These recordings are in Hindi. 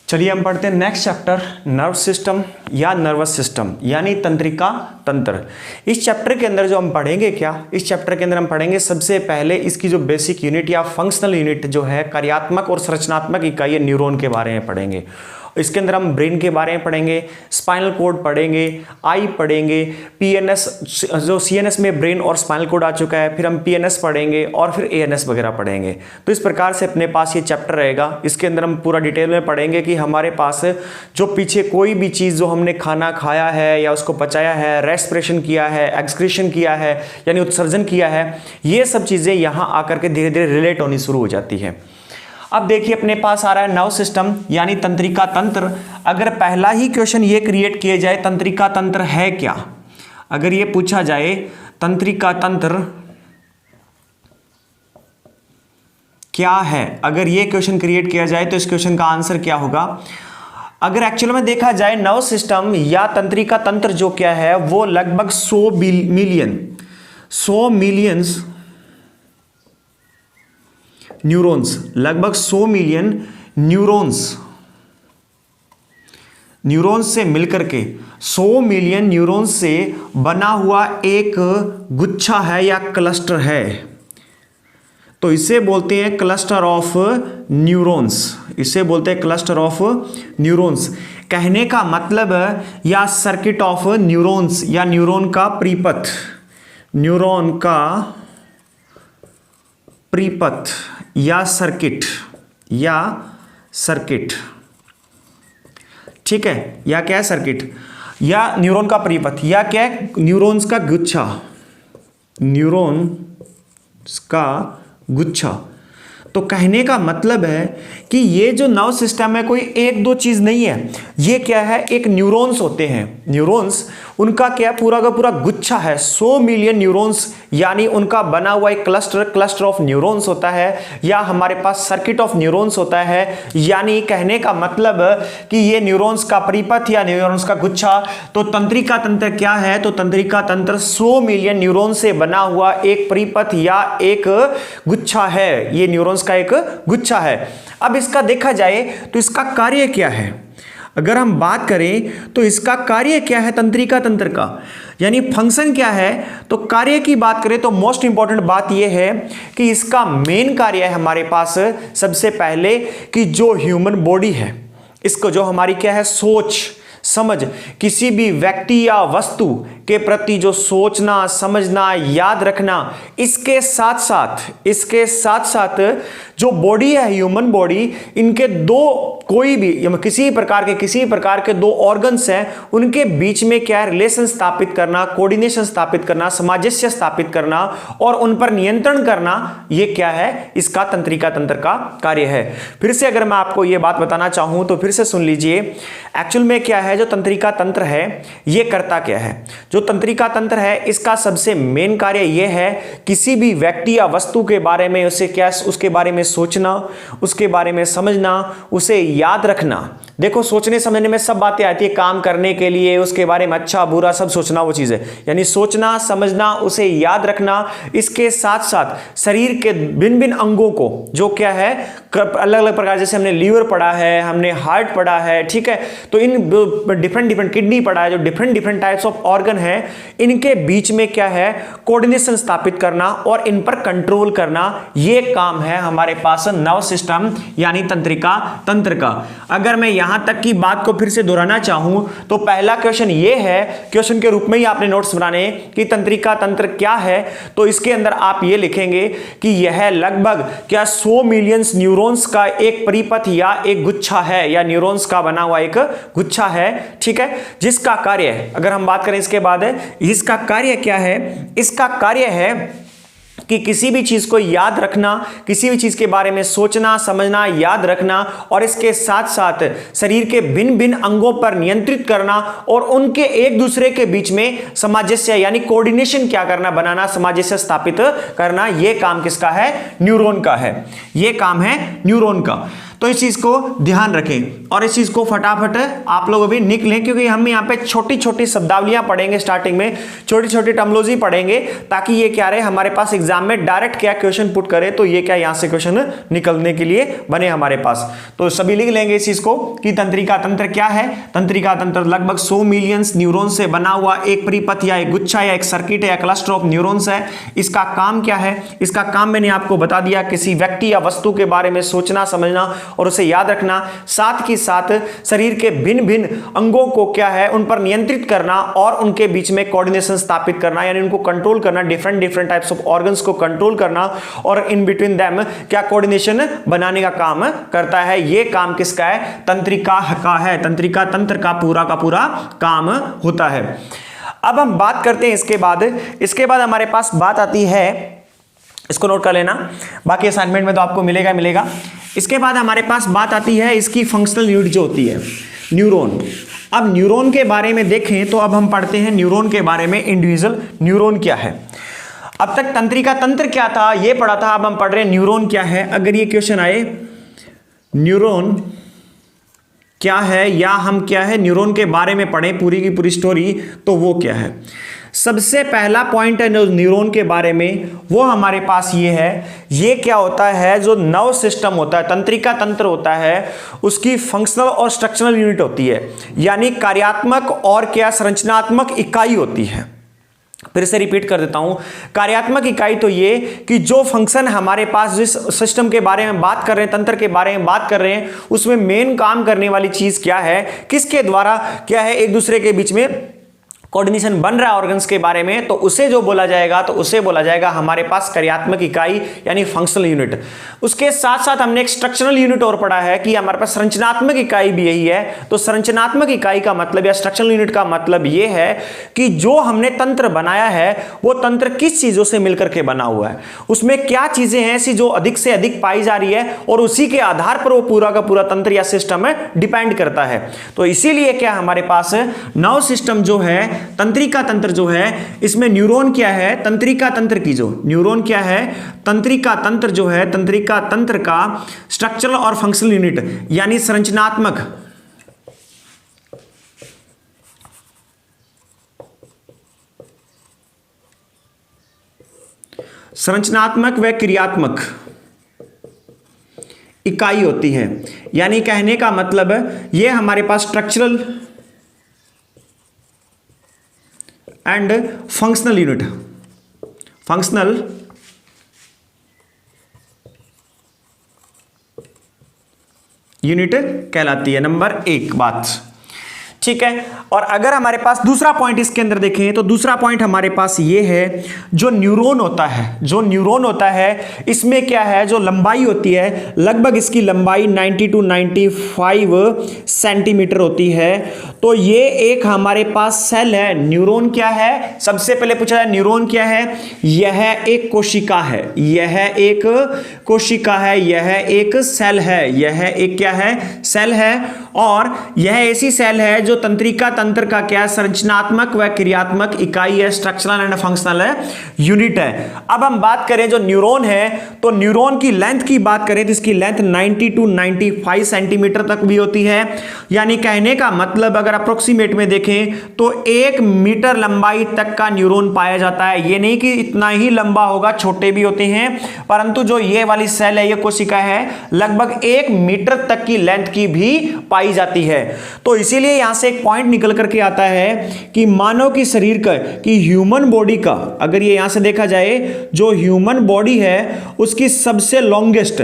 चलिए हम पढ़ते हैं नेक्स्ट चैप्टर, नर्व सिस्टम या नर्वस सिस्टम यानी तंत्रिका तंत्र। इस चैप्टर के अंदर जो हम पढ़ेंगे इस चैप्टर के अंदर हम पढ़ेंगे सबसे पहले इसकी जो बेसिक यूनिट या फंक्शनल यूनिट जो है, कार्यात्मक और संरचनात्मक इकाई न्यूरॉन के बारे में पढ़ेंगे। इसके अंदर हम ब्रेन के बारे में पढ़ेंगे, स्पाइनल कोड पढ़ेंगे, आई पढ़ेंगे, पीएनएस जो सीएनएस में ब्रेन और स्पाइनल कोड आ चुका है, फिर हम पीएनएस पढ़ेंगे और फिर एएनएस वगैरह पढ़ेंगे। तो इस प्रकार से अपने पास ये चैप्टर रहेगा। इसके अंदर हम पूरा डिटेल में पढ़ेंगे कि हमारे पास जो पीछे कोई भी चीज़ जो हमने खाना खाया है या उसको पचाया है, रेस्पिरेशन किया है, एक्सक्रीशन किया है यानी उत्सर्जन किया है, ये सब चीज़ें यहाँ आकर के धीरे धीरे रिलेट होनी शुरू हो जाती है। अब देखिए अपने पास आ रहा है नर्व सिस्टम यानी तंत्रिका तंत्र। अगर पहला ही क्वेश्चन ये क्रिएट किए जाए तंत्रिका तंत्र है क्या, अगर ये पूछा जाए तंत्रिका तंत्र क्या है, अगर ये क्वेश्चन क्रिएट किया जाए तो इस क्वेश्चन का आंसर क्या होगा। अगर एक्चुअल में देखा जाए नर्व सिस्टम या तंत्रिका तंत्र जो क्या है वो लगभग 100 मिलियंस न्यूरॉन्स, लगभग 100 मिलियन न्यूरॉन्स से मिलकर के 100 मिलियन न्यूरॉन्स से बना हुआ एक गुच्छा है या क्लस्टर है। तो इसे बोलते हैं क्लस्टर ऑफ न्यूरॉन्स, इसे बोलते हैं क्लस्टर ऑफ न्यूरॉन्स। कहने का मतलब या सर्किट ऑफ न्यूरॉन्स या न्यूरॉन का परिपथ, न्यूरॉन का परिपथ या सर्किट, ठीक है, या क्या है सर्किट या न्यूरॉन का परिपथ या क्या है न्यूरॉन्स का गुच्छा, न्यूरॉन्स का गुच्छा। तो कहने का मतलब है कि ये जो नर्व सिस्टम है कोई एक दो चीज नहीं है, ये क्या है एक न्यूरॉन्स होते हैं। न्यूरॉन्स उनका क्या पूरा का पूरा गुच्छा है, 100 मिलियन न्यूरॉन्स यानी उनका बना हुआ एक क्लस्टर ऑफ न्यूरॉन्स होता है या हमारे पास सर्किट ऑफ न्यूरॉन्स होता है। यानी कहने का मतलब कि ये न्यूरॉन्स का परिपथ या न्यूरॉन्स का गुच्छा। तो तंत्रिका तंत्र क्या है, तो तंत्रिका तंत्र 100 मिलियन न्यूरॉन से बना हुआ एक परिपथ या एक गुच्छा है, ये न्यूरॉन्स का एक गुच्छा है। अब इसका देखा जाए तो इसका कार्य क्या है, अगर हम बात करें तो इसका कार्य क्या है तंत्रिका तंत्र का, यानी फंक्शन क्या है। तो कार्य की बात करें तो मोस्ट इंपॉर्टेंट बात यह है कि इसका मेन कार्य है हमारे पास सबसे पहले कि जो ह्यूमन बॉडी है, इसको जो हमारी क्या है सोच समझ, किसी भी व्यक्ति या वस्तु के प्रति जो सोचना समझना याद रखना, इसके साथ साथ जो बॉडी है ह्यूमन बॉडी, इनके दो कोई भी किसी प्रकार के दो ऑर्गन्स हैं, उनके बीच में क्या है रिलेशन स्थापित करना, कोऑर्डिनेशन स्थापित करना, सामंजस्य स्थापित करना और उन पर नियंत्रण करना, ये क्या है इसका तंत्रिका तंत्र का कार्य है। फिर से अगर मैं आपको ये बात बताना चाहूं तो फिर से सुन लीजिए। एक्चुअल में क्या है जो तंत्रिका तंत्र है ये करता क्या है, जो तंत्रिका तंत्र है इसका सबसे मेन कार्य यह है किसी भी व्यक्ति या वस्तु के बारे में उसके बारे में सोचना, उसके बारे में समझना, उसे याद रखना। देखो सोचने समझने में सब बातें आती है, काम करने के लिए उसके बारे में अच्छा बुरा सब सोचना वो चीज़ है, यानी सोचना समझना उसे याद रखना। इसके साथ साथ शरीर के भिन्न भिन्न अंगों को जो क्या है अलग अलग प्रकार, जैसे हमने लीवर पढ़ा है, हमने हार्ट पढ़ा है, ठीक है, तो इन डिफरेंट किडनी पढ़ा है, जो डिफरेंट टाइप्स ऑफ ऑर्गन है, इनके बीच में क्या है कोऑर्डिनेशन स्थापित करना और इन पर कंट्रोल करना, ये काम है हमारे पास नर्व सिस्टम यानी तंत्रिका तंत्र का। अगर मैं यहां तक की बात को फिर से दोहराना चाहूं तो पहला क्वेश्चन ये है, क्वेश्चन के रूप में ही आपने नोट्स बनाने कि तंत्रिका तंत्र क्या है, तो इसके अंदर आप ये लिखेंगे कि यह लगभग क्या 100 मिलियन न्यूरॉन्स का एक परिपथ या एक गुच्छा है या न्यूरॉन्स का बना हुआ एक गुच्छा है, ठीक है, जिसका कार्य है, अगर हम बात करें इसके बाद इसका कार्य क्या है, इसका कार्य है कि किसी भी चीज को याद रखना, किसी भी चीज के बारे में सोचना समझना याद रखना और इसके साथ साथ शरीर के भिन्न भिन्न अंगों पर नियंत्रित करना और उनके एक दूसरे के बीच में सामंजस्य यानी कोऑर्डिनेशन क्या करना, बनाना, सामंजस्य स्थापित करना, यह काम किसका है न्यूरॉन का है, यह काम है न्यूरॉन का। तो इस चीज को ध्यान रखें और इस चीज को फटाफट आप लोग भी लिख लें, क्योंकि हम यहाँ पे छोटी छोटी शब्दावलियां पढ़ेंगे, स्टार्टिंग में छोटी छोटी टर्मिनोलॉजी पढ़ेंगे, ताकि ये क्या रहे हमारे पास एग्जाम में डायरेक्ट क्या क्वेश्चन पुट करे तो ये क्या यहां से क्वेश्चन निकलने के लिए बने हमारे पास। तो सभी लिख लेंगे इस चीज को कि तंत्रिका तंत्र क्या है। तंत्रिका तंत्र लगभग 100 मिलियन न्यूरॉन से बना हुआ एक परिपथ या एक गुच्छा या एक सर्किट या क्लस्टर ऑफ न्यूरॉन्स है। इसका काम क्या है? इसका काम मैंने आपको बता दिया, किसी व्यक्ति या वस्तु के बारे में सोचना, समझना और उसे याद रखना, साथ ही साथ शरीर के भिन्न भिन्न अंगों को क्या है उन पर नियंत्रित करना और उनके बीच में कोऑर्डिनेशन स्थापित करना, यानी उनको कंट्रोल करना, डिफरेंट टाइप्स ऑफ ऑर्गन्स को कंट्रोल करना और इन बिटवीन देम क्या कोऑर्डिनेशन बनाने का काम करता है। यह काम किसका है? तंत्रिका का है। तंत्रिका तंत्र का पूरा काम होता है। अब हम बात करते हैं इसके बाद हमारे पास बात आती है, इसको नोट कर लेना, बाकी असाइनमेंट में तो आपको मिलेगा। इसके बाद हमारे पास बात आती है इसकी फंक्शनल यूनिट जो होती है न्यूरॉन। अब न्यूरॉन के बारे में देखें तो अब हम पढ़ते हैं न्यूरॉन के बारे में, इंडिविजुअल न्यूरॉन क्या है। अब तक तंत्रिका तंत्र क्या था ये पढ़ा था, अब हम पढ़ रहे हैं न्यूरॉन क्या है। अगर ये क्वेश्चन आए न्यूरॉन क्या है या हम क्या है न्यूरॉन के बारे में पढ़ें पूरी की पूरी स्टोरी, तो वो क्या है। सबसे पहला पॉइंट है न्यूरॉन के बारे में, वो हमारे पास ये है। ये क्या होता है? जो नर्व सिस्टम होता है, तंत्रिका तंत्र होता है, उसकी फंक्शनल और स्ट्रक्चरल यूनिट होती है, यानी कार्यात्मक और क्या संरचनात्मक इकाई होती है। फिर से रिपीट कर देता हूं, कार्यात्मक इकाई तो ये कि जो फंक्शन हमारे पास जिस सिस्टम के बारे में बात कर रहे हैं, तंत्र के बारे में बात कर रहे हैं, उसमें मेन काम करने वाली चीज क्या है, किसके द्वारा क्या है एक दूसरे के बीच में कोऑर्डिनेशन बन रहा है ऑर्गन्स के बारे में, तो उसे जो बोला जाएगा तो उसे बोला जाएगा हमारे पास कार्यात्मक इकाई यानी फंक्शनल यूनिट। उसके साथ साथ हमने एक स्ट्रक्चरल यूनिट और पढ़ा है कि हमारे पास संरचनात्मक इकाई भी यही है। तो संरचनात्मक इकाई का मतलब या स्ट्रक्चरल यूनिट का मतलब यह है कि जो हमने तंत्र बनाया है वो तंत्र किस चीजों से मिलकर के बना हुआ है, उसमें क्या चीजें हैं ऐसी जो अधिक से अधिक पाई जा रही है और उसी के आधार पर वो पूरा का पूरा तंत्र या सिस्टम डिपेंड करता है। तो इसीलिए क्या हमारे पास नर्व सिस्टम जो है, तंत्रिका तंत्र जो है, इसमें न्यूरॉन क्या है, तंत्रिका तंत्र की जो न्यूरॉन क्या है, तंत्रिका तंत्र जो है, तंत्रिका तंत्र का स्ट्रक्चरल और फंक्शनल यूनिट यानी संरचनात्मक व क्रियात्मक इकाई होती है। यानी कहने का मतलब ये हमारे पास स्ट्रक्चरल एंड फंक्शनल यूनिट कहलाती है। नंबर 1 बात, ठीक है। और अगर हमारे पास दूसरा पॉइंट इसके अंदर देखें तो दूसरा पॉइंट हमारे पास ये है, जो न्यूरॉन होता है इसमें क्या है, जो लंबाई होती है लगभग इसकी लंबाई 90 to 95 सेंटीमीटर होती है। तो ये एक हमारे पास सेल है। न्यूरॉन क्या है, सबसे पहले पूछा जाए न्यूरॉन क्या है, यह एक कोशिका है, यह एक कोशिका है, यह एक सेल है, यह एक क्या है, सेल है। और यह ऐसी सेल है जो तंत्रिका तंत्र का क्या संरचनात्मक व क्रियात्मक इकाई है, स्ट्रक्चरल एंड फंक्शनल यूनिट है। अब हम बात करें जो न्यूरॉन है, तो न्यूरॉन की लेंथ की बात करें तो इसकी लेंथ 90 to 95 सेंटीमीटर तक भी होती है। यानी कहने का मतलब अगर अप्रोक्सीमेट में देखें तो 1 मीटर लंबाई तक का न्यूरॉन पाया जाता है। ये नहीं कि इतना ही लंबा होगा, छोटे भी होते हैं, परंतु जो ये वाली सेल है, ये कोशिका है, लगभग 1 मीटर तक की लेंथ की भी पाई जाती है। तो इसीलिए यहां से एक पॉइंट निकल करके आता है कि मानव की शरीर का, कि ह्यूमन बॉडी का, अगर ये यहां से देखा जाए, जो ह्यूमन बॉडी है उसकी सबसे लॉन्गेस्ट,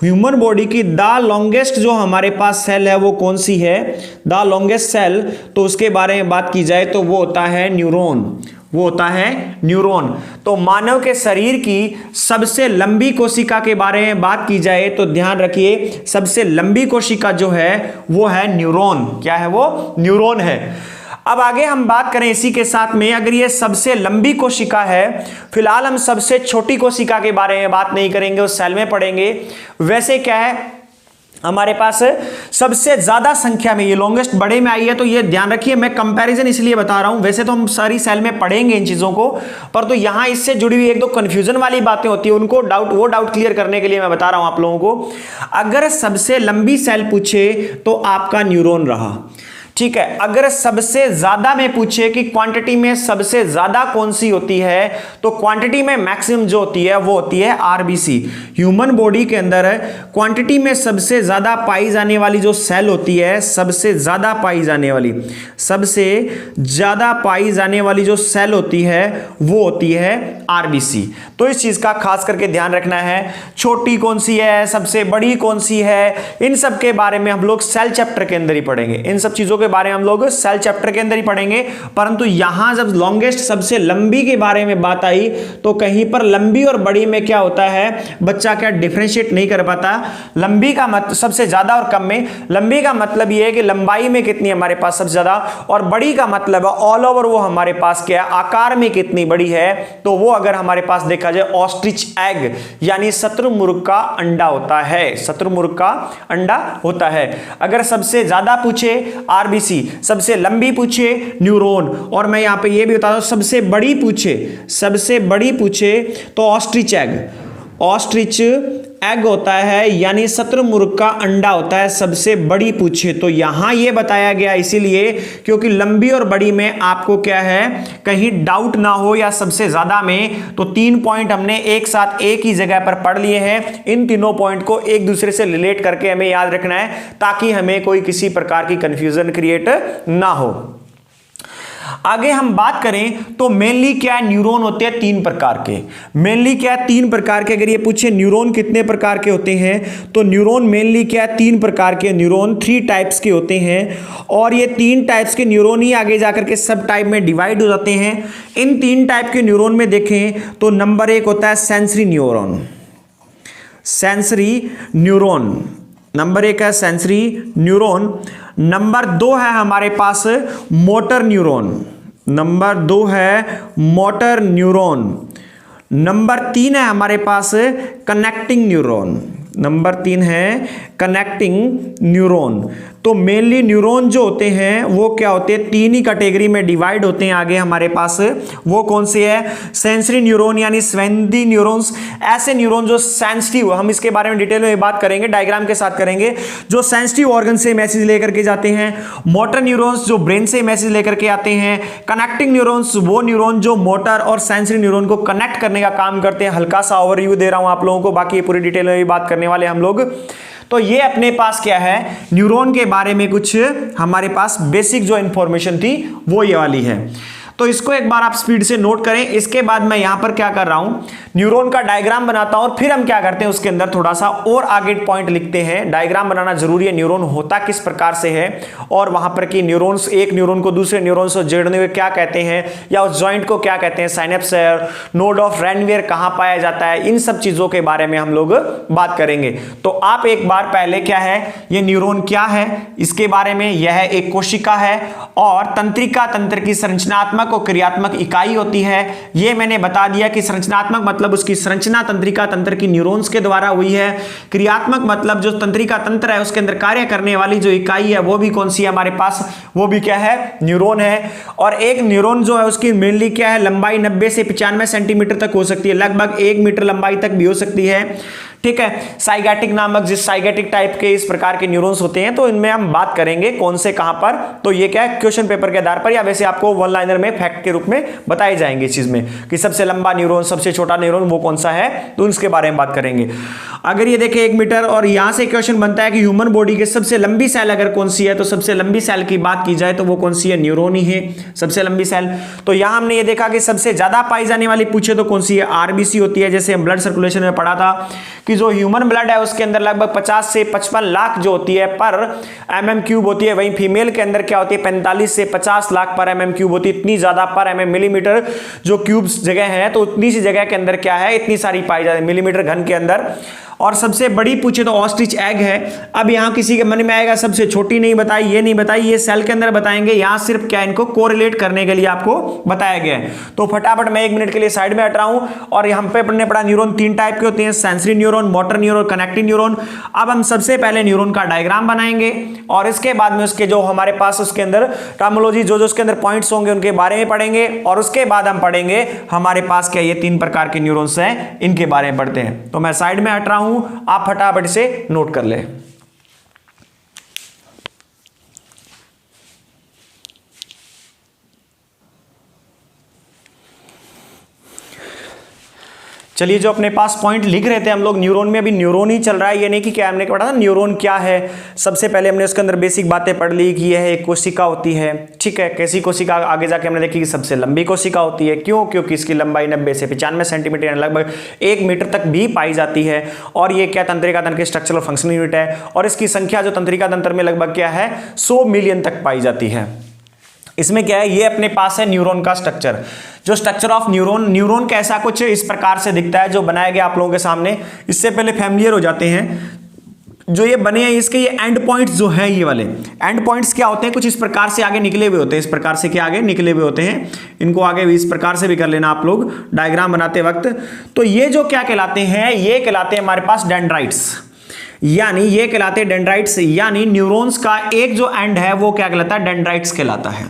ह्यूमन बॉडी की द लॉन्गेस्ट जो हमारे पास सेल है वो कौन सी है, द लॉन्गेस्ट सेल, तो उसके बारे में बात की जाए तो वो होता है न्यूरॉन, वो होता है न्यूरॉन। तो मानव के शरीर की सबसे लंबी कोशिका के बारे में बात की जाए तो ध्यान रखिए, सबसे लंबी कोशिका जो है वो है न्यूरॉन। क्या है वो? न्यूरॉन है। अब आगे हम बात करें इसी के साथ में, अगर ये सबसे लंबी कोशिका है, फिलहाल हम सबसे छोटी कोशिका के बारे में बात नहीं करेंगे, उस सेल में पढ़ेंगे। वैसे क्या है, हमारे पास सबसे ज्यादा संख्या में, ये लॉन्गेस्ट बड़े में आई है, तो ये ध्यान रखिए, मैं कंपैरिजन इसलिए बता रहा हूं, वैसे तो हम सारी सेल में पढ़ेंगे इन चीजों को, पर तो यहां इससे जुड़ी हुई एक दो कंफ्यूजन वाली बातें होती है, उनको डाउट क्लियर करने के लिए मैं बता रहा हूं आप लोगों को। अगर सबसे लंबी सेल पूछे तो आपका न्यूरॉन रहा, ठीक है। अगर सबसे ज्यादा में पूछे कि क्वांटिटी में सबसे ज्यादा कौन सी होती है, तो क्वांटिटी में मैक्सिमम जो होती है वो होती है आरबीसी। ह्यूमन बॉडी के अंदर क्वांटिटी में सबसे ज्यादा पाई जाने वाली जो सेल होती है, सबसे ज्यादा पाई जाने वाली जो सेल होती है वो होती है आरबीसी। तो इस चीज का खास करके ध्यान रखना है, छोटी कौन सी है, सबसे बड़ी कौन सी है, इन सब के बारे में हम लोग सेल चैप्टर के अंदर ही पढ़ेंगे, इन सब चीजों के बारे में हम लोग सेल चैप्टर के अंदर ही पढ़ेंगे। परंतु यहां जब लॉन्गेस्ट सबसे लंबी के बारे में बात आई, तो कहीं पर लंबी और बड़ी में क्या होता है, बच्चा क्या डिफरेंशिएट नहीं कर पाता। लंबी का मतलब सबसे ज्यादा और कम में, लंबी का मतलब यह है कि लंबाई में कितनी हमारे पास सबसे ज्यादा, और बड़ी का मतलब है ऑल ओवर वो हमारे पास क्या है, आकार में कितनी बड़ी है। तो वो अगर हमारे पास देखा जाए ऑस्ट्रिच एग यानी शत्रुमुर्ग का अंडा होता है, शत्रुमुर्ग का अंडा होता है। अगर सबसे ज्यादा पूछे आरबीसी, सबसे लंबी पूछे न्यूरॉन, और मैं यहां पे ये भी बता दूं सबसे बड़ी पूछे तो ऑस्ट्रिच एग होता है, यानी शत्रुमुर्ग का अंडा होता है सबसे बड़ी पूछे। तो यहां ये बताया गया इसीलिए क्योंकि लंबी और बड़ी में आपको क्या है, कहीं डाउट ना हो या सबसे ज्यादा में। तो 3 पॉइंट हमने एक साथ एक ही जगह पर पढ़ लिए हैं, इन तीनों पॉइंट को एक दूसरे से रिलेट करके हमें याद रखना है ताकि हमें कोई किसी प्रकार की कंफ्यूजन क्रिएट ना हो। आगे हम बात करें तो मेनली क्या है, न्यूरॉन होते हैं 3 प्रकार के। मेनली क्या है, 3 प्रकार के। अगर ये पूछे न्यूरॉन कितने प्रकार के होते हैं, तो न्यूरॉन मेनली क्या है, 3 प्रकार के न्यूरॉन, 3 टाइप्स के होते हैं। और ये 3 टाइप्स के न्यूरॉन ही आगे जाकर के सब टाइप में डिवाइड हो जाते हैं। इन 3 टाइप के न्यूरॉन में देखें तो नंबर 1 होता है सेंसरी न्यूरॉन, नंबर 1 है सेंसरी न्यूरॉन। नंबर 2 है हमारे पास मोटर न्यूरॉन, नंबर 3 है हमारे पास कनेक्टिंग न्यूरॉन। तो मेनली न्यूरॉन जो होते हैं वो क्या होते हैं, 3 ही कैटेगरी में डिवाइड होते हैं आगे हमारे पास। वो कौन से है, सेंसरी न्यूरॉन यानी स्वेंदी न्यूरॉन्स, ऐसे न्यूरॉन जो सेंसिटिव, हम इसके बारे में डिटेल में बात करेंगे, डायग्राम के साथ करेंगे, जो सेंसिटिव ऑर्गन से मैसेज लेकर के जाते हैं। मोटर न्यूरॉन्स जो ब्रेन से मैसेज लेकर के आते हैं। कनेक्टिंग न्यूरॉन्स वो न्यूरॉन जो मोटर और सेंसरी न्यूरॉन को कनेक्ट करने का काम करते हैं। हल्का सा ओवरव्यू दे रहा हूं आप लोगों को, बाकी पूरी डिटेल में भी बात करने वाले हम लोग। तो ये अपने पास क्या है, न्यूरॉन के बारे में कुछ हमारे पास बेसिक जो इंफॉर्मेशन थी वो ये वाली है। तो इसको एक बार आप स्पीड से नोट करें। इसके बाद मैं यहां पर क्या कर रहा हूं, न्यूरॉन का डायग्राम बनाता हूं और फिर हम क्या करते हैं उसके अंदर थोड़ा सा और आगे पॉइंट लिखते हैं। डायग्राम बनाना जरूरी है, न्यूरॉन होता किस प्रकार से है और वहां पर कि न्यूरॉन्स, एक न्यूरॉन को दूसरे न्यूरॉन से जोड़ने हुए क्या कहते हैं, या उस जॉइंट को क्या कहते हैं, साइनेप्स है, नोड ऑफ रेनवियर कहां पाया जाता है, इन सब चीजों के बारे में हम लोग बात करेंगे। तो आप एक बार पहले क्या है, ये न्यूरॉन क्या है इसके बारे में, यह एक कोशिका है और तंत्रिका तंत्र की संरचनात्मक और क्रियात्मक इकाई होती है। यह मैंने बता दिया कि संरचनात्मक मतलब उसकी संरचना तंत्रिका तंत्र की न्यूरॉन्स के द्वारा हुई है। क्रियात्मक मतलब जो तंत्रिका तंत्र है उसके अंदर कार्य करने वाली जो इकाई है वो भी कौन सी है हमारे पास, वो भी क्या है, न्यूरॉन है। और एक न्यूरॉन जो है उसकी मेनली क्या है, लंबाई 90 से 95 सेंटीमीटर तक हो सकती है, लगभग 1 मीटर लंबाई तक भी हो सकती है। ठीक है, साइगैटिक नामक जिस साइगैटिक टाइप के इस प्रकार के न्यूरॉन्स होते हैं, तो इनमें हम बात करेंगे कौन से कहां पर। तो ये क्या है, क्वेश्चन पेपर के आधार पर या वैसे आपको वन लाइनर में फैक्ट के रूप में बताए जाएंगे इस चीज में कि सबसे लंबा न्यूरॉन, सबसे छोटा न्यूरॉन वो कौन सा है, तो इसके बारे में बात करेंगे। अगर ये देखें 1 मीटर और यहां से क्वेश्चन बनता है कि ह्यूमन बॉडी की सबसे लंबी सेल अगर कौन सी है, तो सबसे लंबी सेल की बात की जाए तो वो कौन सी है, न्यूरॉन ही है सबसे लंबी सेल। तो यहां हमने ये देखा कि सबसे ज्यादा पाई जाने वाली पूछे तो कौन सी है, आरबीसी होती है। जैसे हम ब्लड सर्कुलेशन में पढ़ा था कि जो ह्यूमन ब्लड है उसके अंदर लगभग 50 से 55 लाख जो होती है पर mm क्यूब होती है, वहीं फीमेल के अंदर क्या होती है 45 से 50 लाख पर mm क्यूब होती है। इतनी ज्यादा पर mm मिलीमीटर जो क्यूब्स जगह है, तो उतनी सी जगह के अंदर क्या है, इतनी सारी पाई जाती है मिलीमीटर घन के अंदर। और सबसे बड़ी पूछे तो ऑस्ट्रिच एग है। अब यहां किसी के मन में आएगा सबसे छोटी नहीं बताई, ये नहीं बताई, ये सेल के अंदर बताएंगे, यहां सिर्फ क्या इनको कोरिलेट करने के लिए आपको बताया गया है। तो फटाफट मैं 1 मिनट के लिए साइड में हट रहा हूं। और यहां पे हमने पढ़ा न्यूरॉन 3 टाइप के होते हैं, sensory neuron, motor neuron, connecting neuron. अब हम सबसे पहले न्यूरॉन का डायग्राम बनाएंगे और इसके बाद में उसके जो हमारे पास उसके अंदर टर्मिनोलॉजी जो उसके अंदर पॉइंट्स होंगे उनके बारे में पढ़ेंगे और उसके बाद हम पढ़ेंगे हमारे पास क्या ये 3 प्रकार के न्यूरॉन्स हैं, इनके बारे में पढ़ते हैं। तो मैं साइड में हट रहा हूं, आप फटाफट से नोट कर ले। चलिए, जो अपने पास पॉइंट लिख रहे थे हम लोग न्यूरॉन में, अभी न्यूरॉन ही चल रहा है, ये नहीं कि क्या हमने पढ़ा था न्यूरॉन क्या है। सबसे पहले हमने उसके अंदर बेसिक बातें पढ़ ली कि यह एक कोशिका होती है, ठीक है। कैसी कोशिका, आगे जाके हमने देखी कि सबसे लंबी कोशिका होती है। क्यों? क्योंकि इसकी लंबाई 90 से 95 सेंटीमीटर यानी लगभग 1 मीटर तक भी पाई जाती है। और ये क्या तंत्रिका तंत्र की स्ट्रक्चरल और फंक्शनल यूनिट है और इसकी संख्या जो तंत्रिका तंत्र में लगभग क्या है 100 मिलियन तक पाई जाती है। इसमें क्या है, ये अपने पास है न्यूरॉन का स्ट्रक्चर। जो स्ट्रक्चर ऑफ न्यूरॉन, न्यूरॉन कैसा कुछ इस प्रकार से दिखता है जो बनाया गया आप लोगों के सामने। इससे पहले फैमिलियर हो जाते हैं। जो ये बने हैं इसके ये एंड पॉइंट्स जो हैं, ये वाले एंड पॉइंट्स क्या होते हैं, कुछ इस प्रकार से आगे निकले हुए होते हैं। इस प्रकार से क्या आगे निकले हुए होते हैं, इनको आगे भी इस प्रकार से भी कर लेना आप लोग डायग्राम बनाते वक्त। तो ये जो क्या कहलाते हैं, ये कहलाते हैं हमारे पास डेंड्राइट्स, यानी ये कहलाते हैं डेंड्राइट्स, यानी न्यूरॉन्स का एक जो एंड है वो क्या कहलाता है, डेंड्राइट्स कहलाता है,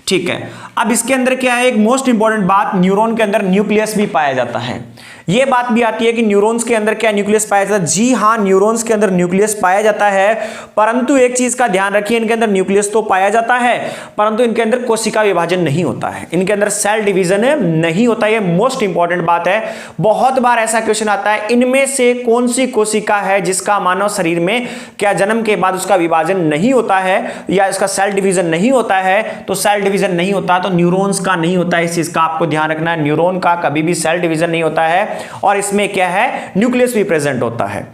ठीक है। अब इसके अंदर क्या है, एक मोस्ट इंपॉर्टेंट बात, न्यूरॉन के अंदर न्यूक्लियस भी पाया जाता है। ये बात भी आती है कि न्यूरॉन्स के अंदर क्या न्यूक्लियस पाया जाता है। जी हां, न्यूरॉन्स के अंदर न्यूक्लियस पाया जाता है, परंतु एक चीज का ध्यान रखिए, इनके अंदर न्यूक्लियस तो पाया जाता है परंतु इनके अंदर कोशिका विभाजन नहीं होता है, इनके अंदर सेल डिवीजन नहीं होता। ये मोस्ट इंपॉर्टेंट बात है। बहुत बार ऐसा क्वेश्चन आता है, इनमें से कौन सी कोशिका है जिसका मानव शरीर में क्या जन्म के बाद उसका विभाजन नहीं होता है या इसका सेल डिवीजन नहीं होता है। तो सेल डिवीजन नहीं होता तो न्यूरॉन्स का नहीं होता है। इस चीज का आपको ध्यान रखना है, न्यूरॉन का कभी भी सेल डिवीजन नहीं होता है और इसमें क्या है, न्यूक्लियस भी प्रेजेंट होता है।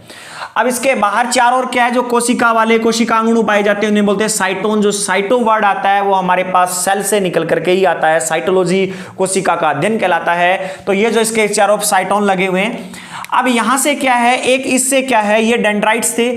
अब इसके बाहर चारों ओर क्या है, जो कोशिका वाले कोशिकांगणु पाए जाते हैं उन्हें बोलते हैं साइटोन। जो साइटो वर्ड आता है वो हमारे पास सेल से निकल करके ही आता है, साइटोलॉजी कोशिका का अध्ययन कहलाता है। तो ये जो इसके चारों साइटोन लगे हुए हैं, अब यहां से क्या है, एक इससे क्या है, ये डेंड्राइट्स थे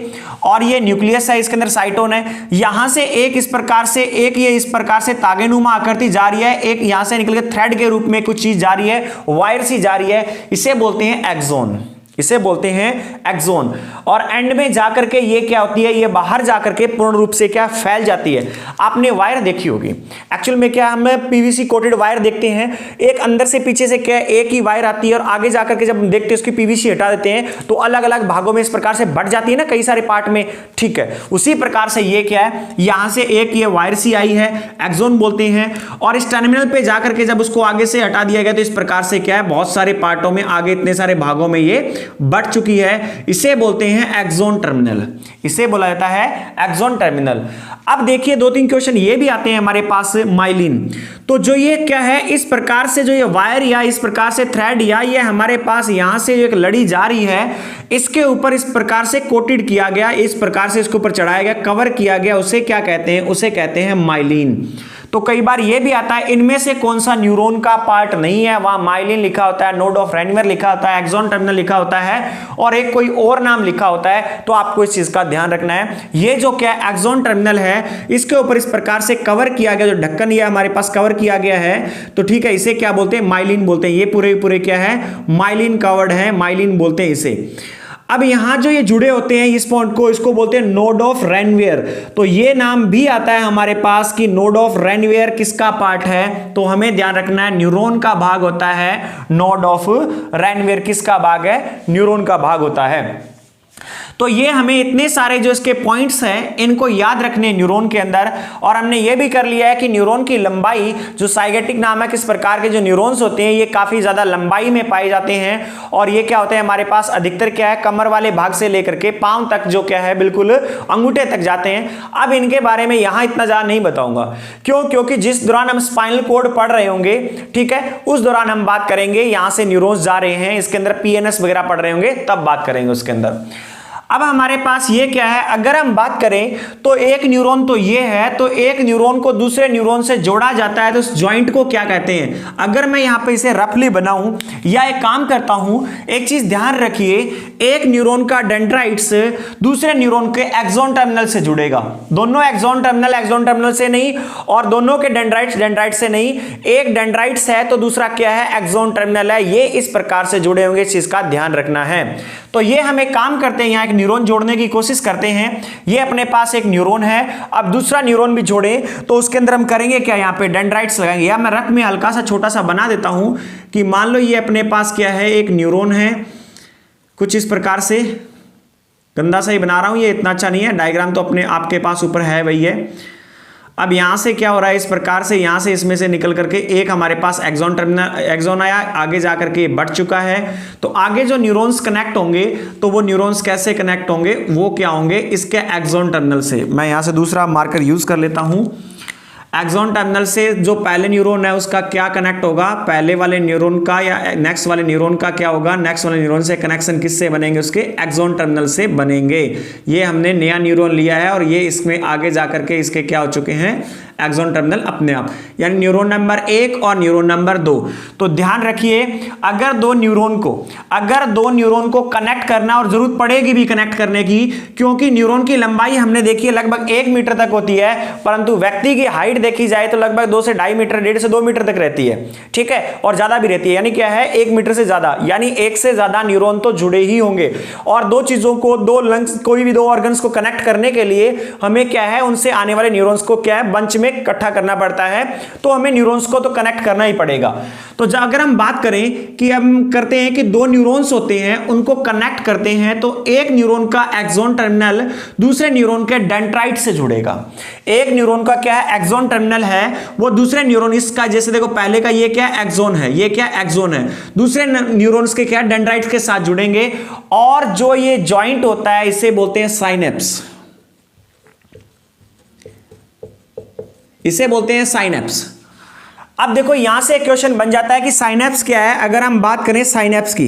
और ये न्यूक्लियस है, इसके अंदर साइटोन है। यहां से एक इस प्रकार से, एक ये इस प्रकार से तागेनुमा आकृति जा रही है, एक यहां से निकल के थ्रेड के रूप में कुछ चीज जा रही है, वायर सी जा रही है, इसे बोलते हैं एक्सोन, इसे बोलते हैं एक्सोन। और एंड में जाकर के ये क्या होती है, ये बाहर जाकर के पूर्ण रूप से क्या फैल जाती है। आपने वायर देखी होगी, एक्चुअल में क्या हम पीवीसी कोटेड वायर देखते हैं, एक अंदर से पीछे से क्या एक ही वायर आती है और आगे जाकर के जब हम देखते हैं उसकी पीवीसी हटा देते हैं तो अलग अलग भागों में इस प्रकार से बढ़ जाती है ना, कई सारे पार्ट में, ठीक है। उसी प्रकार से ये क्या है, यहां से एक ये वायर सी आई है, एक्सोन बोलते हैं, और इस टर्मिनल पे जाकर के जब उसको आगे से हटा दिया गया तो इस प्रकार से क्या है, बहुत सारे पार्टों में आगे इतने सारे भागों में ये बढ़ चुकी है। इसे बोलते हैं एक्सोन टर्मिनल, इसे बोला जाता है एक्सोन टर्मिनल। अब देखिए 2-3 क्वेश्चन ये भी आते हैं हमारे पास, माइलिन। तो जो ये क्या है, इस प्रकार से जो ये वायर या इस प्रकार से थ्रेड या ये हमारे पास यहां से एक लड़ी जा रही है, इसके ऊपर इस प्रकार से कोटेड किया गया, इस प्रकार से इसके ऊपर चढ़ाया गया, कवर किया गया, उसे क्या कहते हैं, उसे कहते हैं माइलिन। तो कई बार ये भी आता है, इनमें से कौन सा न्यूरॉन का पार्ट नहीं है, वहां माइलिन लिखा होता है, नोड ऑफ रेनवियर लिखा होता है, एक्सोन टर्मिनल लिखा होता है और एक कोई और नाम लिखा होता है। तो आपको इस चीज का ध्यान रखना है। ये जो क्या एक्सोन टर्मिनल है, इसके ऊपर इस प्रकार से कवर किया गया, जो ढक्कन ये हमारे पास कवर किया गया है, तो ठीक है, इसे क्या बोलते हैं, माइलिन बोलते हैं। ये पूरे क्या है, माइलिन कवर्ड है, माइलिन बोलते हैं इसे। अब यहां जो ये जुड़े होते हैं इस पॉइंट को, इसको बोलते हैं नोड ऑफ रेनवियर। तो ये नाम भी आता है हमारे पास कि नोड ऑफ रेनवियर किसका पार्ट है, तो हमें ध्यान रखना है न्यूरॉन का भाग होता है। नोड ऑफ रेनवियर किसका भाग है, न्यूरॉन का भाग होता है। तो ये हमें इतने सारे जो इसके पॉइंट्स हैं इनको याद रखने न्यूरॉन के अंदर। और हमने ये भी कर लिया है कि न्यूरॉन की लंबाई, जो साइगेटिक नामक इस प्रकार के जो न्यूरॉन्स होते हैं, ये काफी ज्यादा लंबाई में पाए जाते हैं। और ये क्या होते हैं हमारे पास, अधिकतर क्या है, कमर वाले भाग से लेकर के पांव तक जो क्या है बिल्कुल अंगूठे तक जाते हैं। अब इनके बारे में यहां इतना ज्यादा नहीं बताऊंगा, क्यों, क्योंकि जिस दौरान हम स्पाइनल कोड पढ़ रहे होंगे, ठीक है, उस दौरान हम बात करेंगे। यहां से न्यूरॉन्स जा रहे हैं, इसके अंदर पीएनएस वगैरह पढ़ रहे होंगे, तब बात करेंगे उसके अंदर। अब हमारे पास ये क्या है, अगर हम बात करें तो एक न्यूरॉन तो ये है, तो एक न्यूरॉन को दूसरे न्यूरॉन से जोड़ा जाता है तो उस जॉइंट को क्या कहते हैं। अगर मैं यहां पे इसे रफली बनाऊं या एक काम करता हूं, एक चीज ध्यान रखिए, एक न्यूरॉन का डेंड्राइट्स दूसरे न्यूरॉन के एक्सॉन टर्मिनल से जुड़ेगा, दोनों एक्सॉन टर्मिनल से नहीं, और दोनों के डेंड्राइट से नहीं, एक डेंड्राइट्स है तो दूसरा क्या है, एक्सॉन टर्मिनल है। ये इस प्रकार से जुड़े होंगे, इस चीज का ध्यान रखना है। तो ये हम एक काम करते हैं, यहां एक न्यूरॉन जोड़ने की कोशिश करते हैं। ये अपने पास एक न्यूरॉन है, अब दूसरा न्यूरॉन भी जोड़े तो उसके अंदर हम करेंगे क्या, यहां पे डेंड्राइट्स लगाएंगे। या मैं रफ में हल्का सा छोटा सा बना देता हूं कि मान लो ये अपने पास क्या है, एक न्यूरॉन है, कुछ इस प्रकार से, गंदा सा ही बना रहा हूं, ये इतना अच्छा नहीं है, डायग्राम तो अपने आपके पास ऊपर है वही है। अब यहां से क्या हो रहा है, इस प्रकार से यहां से इसमें से निकल करके एक हमारे पास एक्सॉन आया, आगे जाकर के बढ़ चुका है। तो आगे जो न्यूरॉन्स कनेक्ट होंगे तो वो न्यूरॉन्स कैसे कनेक्ट होंगे, वो क्या होंगे, इसके एक्सॉन टर्मिनल से। मैं यहां से दूसरा मार्कर यूज कर लेता हूं। एक्सॉन टर्मिनल से जो पहले न्यूरॉन है उसका क्या कनेक्ट होगा, पहले वाले न्यूरॉन का, या नेक्स्ट वाले न्यूरॉन का क्या होगा, नेक्स्ट वाले न्यूरॉन से कनेक्शन किससे बनेंगे, उसके एक्सॉन टर्मिनल से बनेंगे। ये हमने नया न्यूरॉन लिया है और ये इसमें आगे जाकर के इसके क्या हो चुके हैं, एक्सॉन टर्मिनल अपने आप, यानी न्यूरॉन नंबर 1 और न्यूरॉन नंबर 2। तो ध्यान रखिए, अगर दो न्यूरॉन को कनेक्ट करना, और जरूरत पड़ेगी भी कनेक्ट करने की, क्योंकि न्यूरॉन की लंबाई हमने देखी है लगभग 1 मीटर तक होती है, परंतु व्यक्ति की हाइट देखी जाए तो लगभग 2 से 2.5 मीटर, 1.5 से 2 मीटर तक रहती है, ठीक है, और ज्यादा भी रहती है, यानी क्या है, 1 मीटर से ज्यादा, यानी 1 से ज्यादा न्यूरॉन तो जुड़े ही होंगे। और दो चीजों को, दो लंग्स, कोई भी दो ऑर्गन्स को कनेक्ट करने के लिए हमें क्या है, उनसे आने वाले न्यूरॉन्स को क्या है, बंच में इकट्ठा करना पड़ता है, तो हमें न्यूरॉन्स को तो कनेक्ट करना ही पड़ेगा। तो अगर हम बात करें कि हम करते हैं कि दो न्यूरॉन्स होते हैं, उनको कनेक्ट करते हैं, तो एक न्यूरॉन का एक्सॉन टर्मिनल दूसरे न्यूरॉन के डेंड्राइट से जुड़ेगा। एक न्यूरॉन का क्या है, एक्सॉन टर्मिनल है, वो दूसरे न्यूरॉन, इसका जैसे देखो पहले का ये क्या एक्सॉन है, ये क्या एक्सॉन है, दूसरे न्यूरॉन्स के क्या डेंड्राइट्स के साथ जुड़ेंगे, और जो ये जॉइंट होता है इसे बोलते हैं साइनेप्स, इसे बोलते हैं साइनेप्स। अब देखो यहां से एक क्वेश्चन बन जाता है कि साइनेप्स क्या है। अगर हम बात करें साइनेप्स की,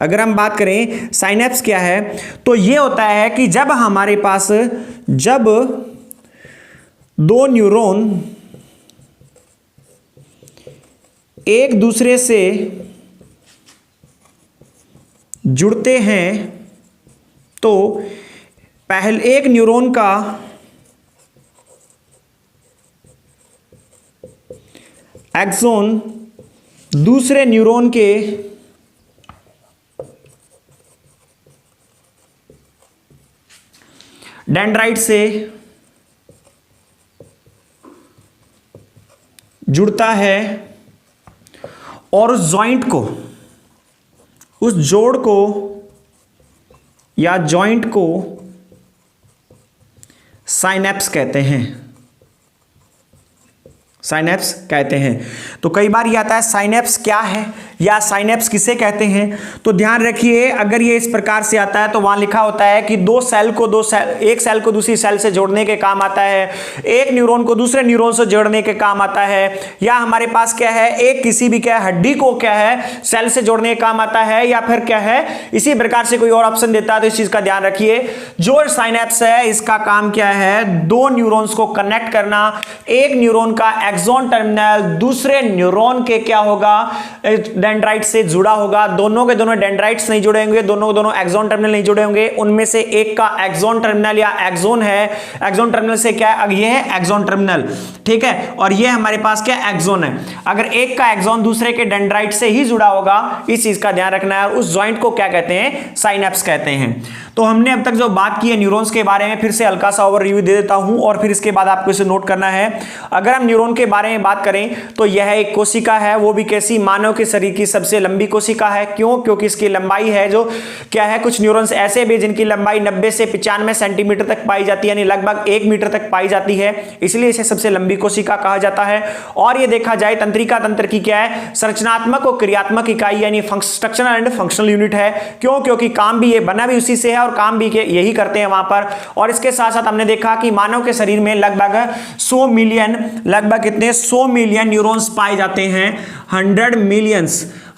अगर हम बात करें साइनेप्स क्या है, तो यह होता है कि जब हमारे पास, जब दो न्यूरॉन एक दूसरे से जुड़ते हैं, तो पहले एक न्यूरॉन का एक्सॉन दूसरे न्यूरॉन के डेंड्राइट से जुड़ता है, और उस जॉइंट को, उस जोड़ को या जॉइंट को साइनेप्स कहते हैं, साइनेप्स कहते हैं। तो कई बार ये आता है साइनेप्स क्या है या साइनेप्स किसे कहते हैं। तो ध्यान रखिए, अगर ये इस प्रकार से आता है तो वहां लिखा होता है कि एक सेल को दूसरी सेल से जोड़ने के काम आता है, एक न्यूरॉन को दूसरे न्यूरॉन से जोड़ने के काम आता है, या हमारे पास क्या है, एक किसी भी क्या हड्डी को क्या है सेल से जोड़ने के काम आता है, या फिर क्या है इसी प्रकार से कोई और ऑप्शन देता है। तो इस चीज का ध्यान रखिए, जो साइनेप्स है इसका काम क्या है, दो न्यूरॉन्स को कनेक्ट करना। एक न्यूरॉन का एक्सॉन टर्मिनल दूसरे न्यूरॉन के क्या होगा, डेंड्राइट से जुड़ा होगा। दोनों के दोनों डेंड्राइट्स नहीं जुड़े होंगे, दोनों एक्सॉन टर्मिनल नहीं जुड़े होंगे, उनमें से एक का एक्सॉन टर्मिनल या एक्सॉन है, एक्सॉन टर्मिनल से क्या है, ये है एक्सॉन टर्मिनल, ठीक है, और ये हमारे पास क्या एक्सॉन है। अगर एक का एक्सॉन दूसरे के डेंड्राइट से ही जुड़ा होगा, इस चीज का ध्यान रखना है। उस जॉइंट को क्या कहते हैं, साइनेप्स कहते हैं। तो हमने अब तक जो बात की है न्यूरॉन्स के बारे में, फिर से हल्का सा ओवर रिव्यू दे देता हूं, और फिर इसके बाद आपको इसे नोट करना है। अगर हम न्यूरॉन के बारे में बात करें तो यह एक कोशिका है, वो भी कैसी, मानव के शरीर की सबसे लंबी कोशिका है। क्यों, क्योंकि इसकी लंबाई है जो क्या है, कुछ न्यूरॉन्स ऐसे भी जिनकी लंबाई 90 से 95 सेंटीमीटर तक पाई जाती है, यानी लगभग 1 मीटर तक पाई जाती है, इसलिए इसे सबसे लंबी कोशिका कहा जाता है। और ये देखा जाए तंत्रिका तंत्र की क्या है, संरचनात्मक और क्रियात्मक इकाई, यानी स्ट्रक्चरल एंड फंक्शनल यूनिट है। क्यों, क्योंकि काम भी ये बना भी उसी से है और काम भी यही करते हैं वहां पर। और इसके साथ साथ हमने देखा कि मानव के शरीर में लगभग 100 मिलियन, लगभग कितने 100 मिलियन न्यूरॉन्स पाए जाते हैं, 100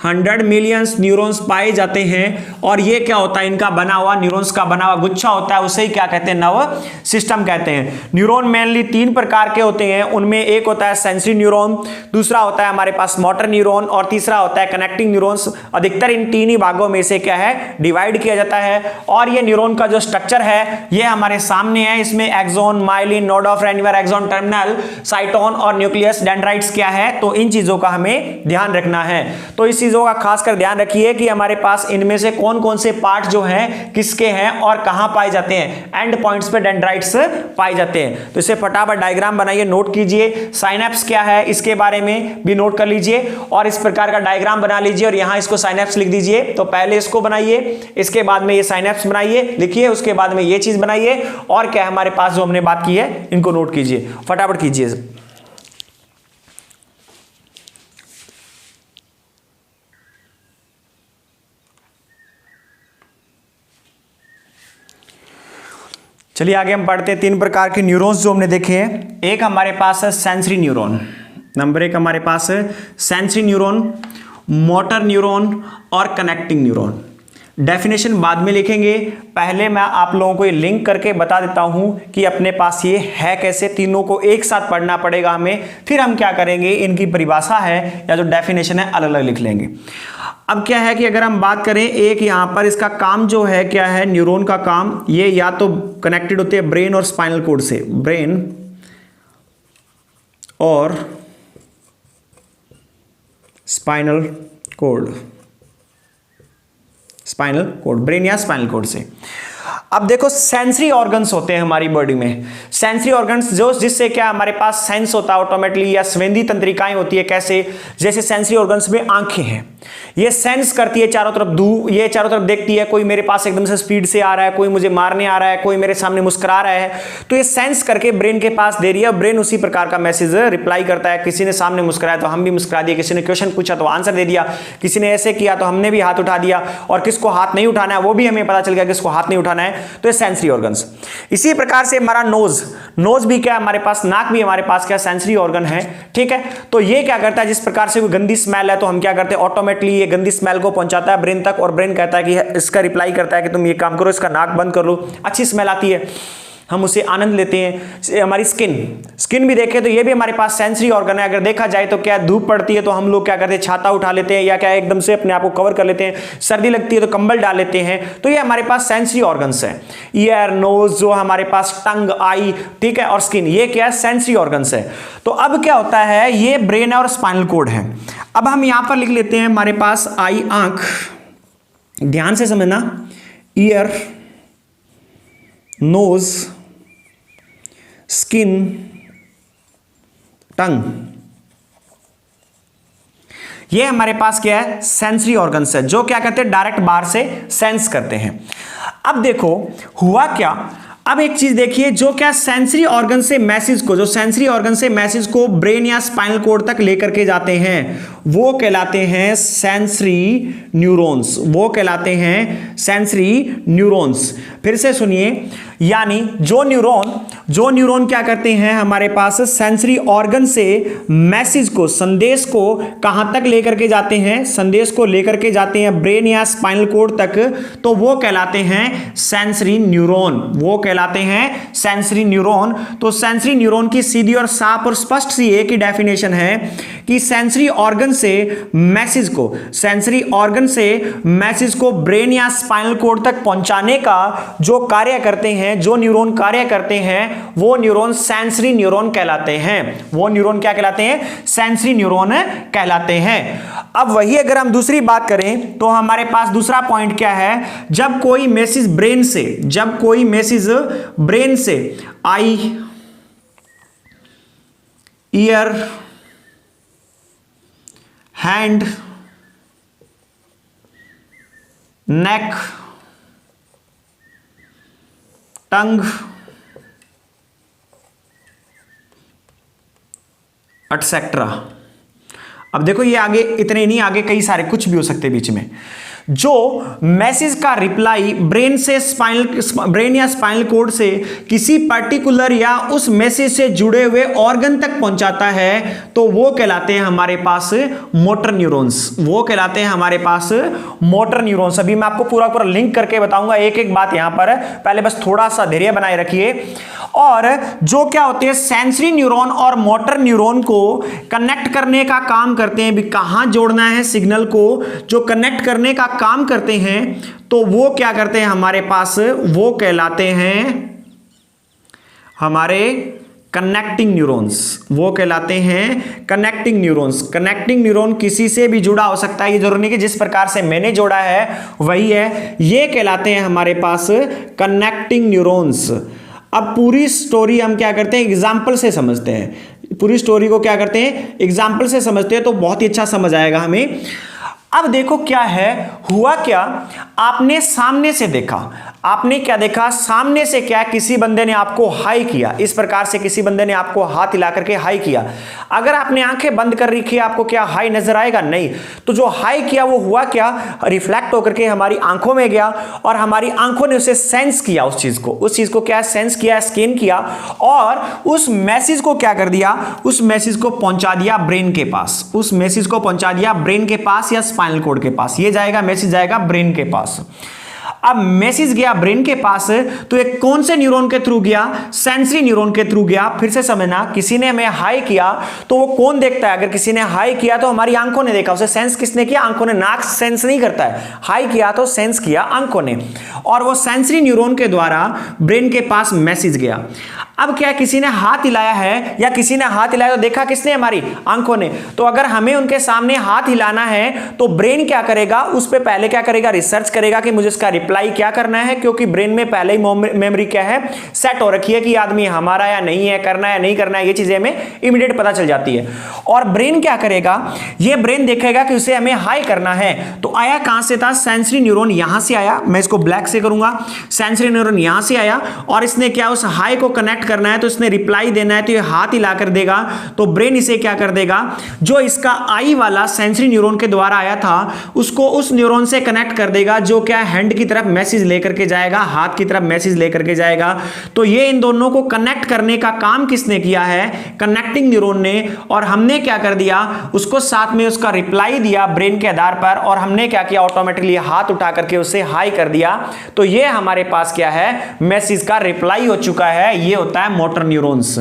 100 मिलियंस न्यूरॉन्स पाए जाते हैं और ये क्या होता है, इनका बना हुआ, न्यूरॉन्स का बना हुआ गुच्छा होता है, उसे ही क्या कहते हैं, नर्व सिस्टम कहते हैं। न्यूरॉन मेनली 3 प्रकार के होते हैं, उनमें एक होता है सेंसरी न्यूरॉन, दूसरा होता है हमारे पास मोटर न्यूरॉन और तीसरा होता है कनेक्टिंग न्यूरॉन्स। अधिकतर इन 3 ही भागों में से क्या है, डिवाइड किया जाता है। और ये न्यूरॉन का जो स्ट्रक्चर है ये हमारे सामने है, इसमें axon, myelin, node of Ranvier, axon terminal, cyton और न्यूक्लियस, डेंड्राइट्स क्या है, तो इन चीजों का हमें ध्यान रखना है। तो इस चीजों का खासकर ध्यान रखिए कि हमारे पास इनमें से कौन कौन से पार्ट जो हैं किसके हैं और कहां पाए जाते हैं, एंड पॉइंट्स पे डेंड्राइट्स पाए जाते हैं। तो इसे फटाफट डायग्राम बनाइए, नोट कीजिए। साइनेप्स क्या है इसके बारे में भी नोट कर लीजिए और इस प्रकार का डायग्राम बना लीजिए और यहां इसको साइनेप्स लिख दीजिए। तो पहले इसको बनाइए, इसके बाद में ये साइनेप्स बनाइए, लिखिए, उसके बाद में ये चीज बनाइए और क्या है हमारे पास जो हमने बात की है इनको नोट कीजिए, फटाफट कीजिए। चलिए आगे हम पढ़ते हैं। 3 प्रकार के न्यूरॉन्स जो हमने देखे हैं। एक हमारे पास है सेंसरी न्यूरॉन, नंबर 1 हमारे पास है सेंसरी न्यूरॉन, मोटर न्यूरॉन और कनेक्टिंग न्यूरॉन। डेफिनेशन बाद में लिखेंगे, पहले मैं आप लोगों को ये लिंक करके बता देता हूं कि अपने पास ये है कैसे, तीनों को एक साथ पढ़ना पड़ेगा हमें, फिर हम क्या करेंगे, इनकी परिभाषा है या जो डेफिनेशन है अलग अलग लिख लेंगे। अब क्या है कि अगर हम बात करें, एक यहां पर इसका काम जो है क्या है, न्यूरॉन का काम, ये या तो कनेक्टेड होते हैं ब्रेन और स्पाइनल कोड से, ब्रेन और spinal cord, spinal cord, brain या स्पाइनल कोड से। अब देखो सेंसरी ऑर्गन्स होते हैं हमारी बॉडी में, सेंसरी ऑर्गन्स जो जिससे क्या हमारे पास सेंस होता है ऑटोमेटिकली, या संवेदी तंत्रिकाएं होती है। कैसे, जैसे सेंसरी ऑर्गन्स में आंखें हैं, ये सेंस करती है चारों तरफ, ये चारों तरफ देखती है, कोई मेरे पास एकदम से स्पीड से आ रहा है, कोई मुझे मारने आ रहा है, कोई मेरे सामने मुस्कुरा रहा है, तो ये सेंस करके ब्रेन के पास दे रही है। ब्रेन उसी प्रकार का मैसेज रिप्लाई करता है, किसी ने सामने मुस्कुराया तो हम भी मुस्कुरा दिए, किसी ने क्वेश्चन पूछा तो आंसर दे दिया, किसी ने ऐसे किया तो हमने भी हाथ उठा दिया, और किसको हाथ नहीं उठाना है वो भी हमें पता चल गया किसको हाथ नहीं उठाना है। तो ये सेंसरी ऑर्गन्स। इसी प्रकार से हमारा नोज भी क्या हमारे पास, नाक भी हमारे पास क्या सेंसरी ऑर्गन है, ठीक है। तो ये क्या करता है, जिस प्रकार से कोई गंदी स्मेल है तो हम क्या करते हैं, ऑटोमेटिकली ये गंदी स्मेल को पहुंचाता है ब्रेन तक, और ब्रेन कहता है कि इसका रिप्लाई करता है कि तुम ये काम करो, इसका नाक बंद कर लो, अच्छी स्मेल आती है, हम उसे आनंद लेते हैं। हमारी स्किन भी देखें तो ये भी हमारे पास सेंसरी ऑर्गन है। अगर देखा जाए तो क्या धूप पड़ती है तो हम लोग क्या करते हैं, छाता उठा लेते हैं, या क्या एकदम से अपने आप को कवर कर लेते हैं, सर्दी लगती है तो कंबल डाल लेते हैं। तो ये हमारे पास सेंसरी ऑर्गन्स है। ईयर, नोज, जो हमारे पास टंग, आई, ठीक है, और स्किन, ये क्या है, सेंसरी ऑर्गन्स है। तो अब क्या होता है, ये ब्रेन और स्पाइनल कोड है। अब हम यहां पर लिख लेते हैं हमारे पास आई, आंख, ध्यान से समझना, ईयर, नोज, स्किन, टंग, ये हमारे पास क्या है, सेंसरी ऑर्गन्स है, जो क्या करते हैं, डायरेक्ट बाहर से सेंस करते हैं। अब देखो हुआ क्या, अब एक चीज देखिए, जो क्या सेंसरी ऑर्गन से मैसेज को, जो सेंसरी ऑर्गन से मैसेज को ब्रेन या स्पाइनल कोड तक लेकर के जाते हैं, वो कहलाते हैं सेंसरी न्यूरॉन्स, वो कहलाते हैं सेंसरी न्यूरॉन्स। फिर से सुनिए, यानी जो न्यूरॉन क्या करते हैं, हमारे पास सेंसरी ऑर्गन से मैसेज को, संदेश को कहां तक लेकर के जाते हैं, संदेश को लेकर के जाते हैं ब्रेन या स्पाइनल कोड तक, तो वो कहलाते हैं सेंसरी न्यूरॉन, वो कहलाते हैं सेंसरी न्यूरॉन। तो सेंसरी न्यूरॉन की सीधी और साफ और स्पष्ट सी एक ही डेफिनेशन है कि सेंसरी ऑर्गन से मैसेज को, सेंसरी ऑर्गन से मैसेज को ब्रेन या स्पाइनल कोड तक पहुंचाने का जो कार्य करते हैं, जो न्यूरॉन कार्य करते हैं, वो न्यूरॉन सेंसरी न्यूरॉन कहलाते हैं। वो न्यूरॉन क्या कहलाते हैं, सेंसरी न्यूरॉन कहलाते हैं। अब वही अगर हम दूसरी बात करें तो हमारे पास दूसरा पॉइंट क्या है, जब कोई मैसेज ब्रेन से, जब कोई मैसेज ब्रेन से आई, ईयर, हैंड, नेक, टंग, एटसेट्रा। अब देखो ये आगे इतने नहीं, आगे कई सारे कुछ भी हो सकते बीच में। जो मैसेज का रिप्लाई ब्रेन या स्पाइनल कोड से किसी पर्टिकुलर या उस मैसेज से जुड़े हुए ऑर्गन तक पहुंचाता है तो वो कहलाते हैं हमारे पास मोटर न्यूरॉन्स। वो कहलाते हैं हमारे पास मोटर न्यूरॉन्स। अभी मैं आपको पूरा पूरा लिंक करके बताऊंगा एक एक बात यहां पर, पहले बस थोड़ा सा धैर्य बनाए रखिए। और जो क्या होते हैं सेंसरी न्यूरॉन और मोटर न्यूरॉन को कनेक्ट करने का काम करते हैं, भी कहां जोड़ना है सिग्नल को, जो कनेक्ट करने का काम करते हैं तो वो क्या करते हैं हमारे पास, वो कहलाते हैं हमारे कनेक्टिंग न्यूरॉन्स। वो कहलाते हैं कनेक्टिंग न्यूरॉन्स। कनेक्टिंग न्यूरॉन किसी से भी जुड़ा हो सकता है, ये जरूरी नहीं कि जिस प्रकार से मैंने जोड़ा है वही है, ये कहलाते हैं हमारे पास कनेक्टिंग न्यूरॉन्स। अब पूरी स्टोरी हम क्या करते हैं, एग्जाम्पल से समझते हैं। पूरी स्टोरी को क्या करते हैं, एग्जाम्पल से समझते हैं तो बहुत ही अच्छा समझ आएगा हमें। अब देखो क्या है, हुआ क्या, आपने सामने से देखा, आपने क्या देखा, सामने से क्या, किसी बंदे ने आपको हाई किया, इस प्रकार से किसी बंदे ने आपको हाथ हिला करके हाई किया। अगर आपने आंखें बंद कर रखी है आपको क्या हाई नजर आएगा, नहीं। तो जो हाई किया वो हुआ क्या, रिफ्लेक्ट होकर के हमारी आंखों में गया और हमारी आंखों ने उसे सेंस किया, उस चीज को क्या सेंस किया, स्कैन किया और उस मैसेज को क्या कर दिया, उस मैसेज को पहुंचा दिया ब्रेन के पास, उस मैसेज को पहुंचा दिया ब्रेन के पास या स्पाइनल कोड के पास। ये जाएगा, मैसेज जाएगा ब्रेन के पास। अब मैसेज गया ब्रेन के पास तो एक कौन से न्यूरॉन के थ्रू गया, सेंसरी न्यूरॉन के थ्रू गया। फिर से समझना, किसी ने हमें हाई किया तो वो कौन देखता है, अगर किसी ने हाई किया तो हमारी आंखों ने देखा, उसे सेंस किसने किया, आंखों ने। नाक सेंस नहीं करता है, हाई किया तो सेंस किया आंखों ने, और वो सेंसरी न्यूरॉन के द्वारा ब्रेन के पास मैसेज गया। अब क्या, किसी ने हाथ हिलाया है या किसी ने हाथ हिलाया तो देखा किसने, हमारी आंखों ने। तो अगर हमें उनके सामने हाथ हिलाना है तो ब्रेन क्या करेगा, उस पर पहले क्या करेगा, रिसर्च करेगा कि मुझे इसका रिप्लाई क्या करना है, क्योंकि ब्रेन में पहले ही मेमोरी क्या है, सेट हो रखी है कि आदमी हमारा या नहीं है, करना है नहीं करना है, ये चीजें हमें इमीडिएट पता चल जाती है। और ब्रेन क्या करेगा, ये ब्रेन देखेगा कि उसे हमें हाई करना है। तो आया कहां से था, सेंसरी न्यूरॉन यहां से आया, मैं इसको ब्लैक से करूंगा, सेंसरी न्यूरॉन यहां से आया और इसने क्या, उस हाई को कनेक्ट करना है तो इसने रिप्लाई देना है तो ये हाथ हिला कर देगा। तो ब्रेन इसे क्या कर देगा, जो इसका आई वाला सेंसरी न्यूरॉन के द्वारा आया था उसको उस न्यूरॉन से कनेक्ट कर देगा, जो क्या हैंड की तरफ मैसेज लेकर के जाएगा, हाथ की तरफ मैसेज लेकर के जाएगा। तो ये इन दोनों को कनेक्ट करने का काम किसने किया है, कनेक्टिंग न्यूरॉन ने। और हमने क्या कर दिया, उसको साथ में उसका रिप्लाई दिया ब्रेन के आधार पर, और हमने क्या किया, ऑटोमेटिकली हाथ उठा करके उसे हाई कर दिया। तो ये हमारे पास क्या है, मैसेज का रिप्लाई हो चुका है। ये होता है मोटर न्यूरॉन्स।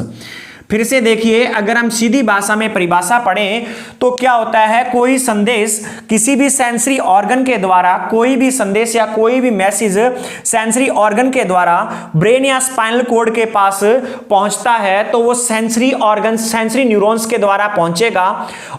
फिर से देखिए, अगर हम सीधी भाषा में परिभाषा पढ़ें तो क्या होता है, कोई संदेश किसी भी सेंसरी ऑर्गन के द्वारा, कोई भी संदेश या कोई भी मैसेज सेंसरी ऑर्गन के द्वारा ब्रेन या स्पाइनल कोड के पास पहुंचता है तो वो सेंसरी ऑर्गन, सेंसरी न्यूरॉन्स के द्वारा पहुंचेगा।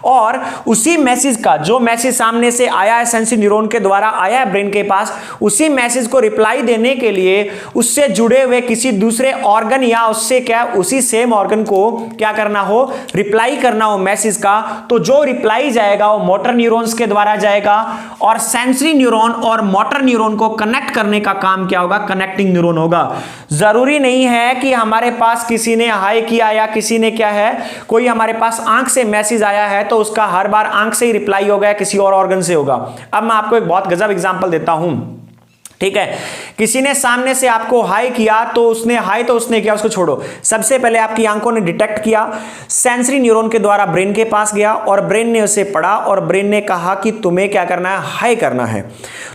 और उसी मैसेज का, जो मैसेज सामने से आया है, सेंसरी न्यूरॉन के द्वारा आया है ब्रेन के पास, उसी मैसेज को रिप्लाई देने के लिए उससे जुड़े हुए किसी दूसरे ऑर्गन या उससे क्या, उसी सेम ऑर्गन को क्या करना हो, रिप्लाई करना हो मैसेज का। तो जो रिप्लाई जाएगा वो मोटर न्यूरॉन्स के द्वारा जाएगा। और सेंसरी न्यूरॉन और मोटर न्यूरॉन को कनेक्ट करने का काम क्या होगा, कनेक्टिंग न्यूरॉन होगा। जरूरी नहीं है कि हमारे पास किसी ने हाई किया या किसी ने क्या है, कोई हमारे पास आंख से मैसेज आया है तो उसका हर बार आंख से ही रिप्लाई होगा, किसी और ऑर्गन से होगा। अब मैं आपको एक बहुत गजब एग्जांपल देता हूं, ठीक है। किसी ने सामने से आपको हाई किया तो उसने हाई तो उसने किया, उसको छोड़ो। सबसे पहले आपकी आंखों ने डिटेक्ट किया, सेंसरी न्यूरॉन के द्वारा ब्रेन के पास गया और ब्रेन ने उसे पढ़ा और ब्रेन ने कहा कि तुम्हें क्या करना है, हाई करना है।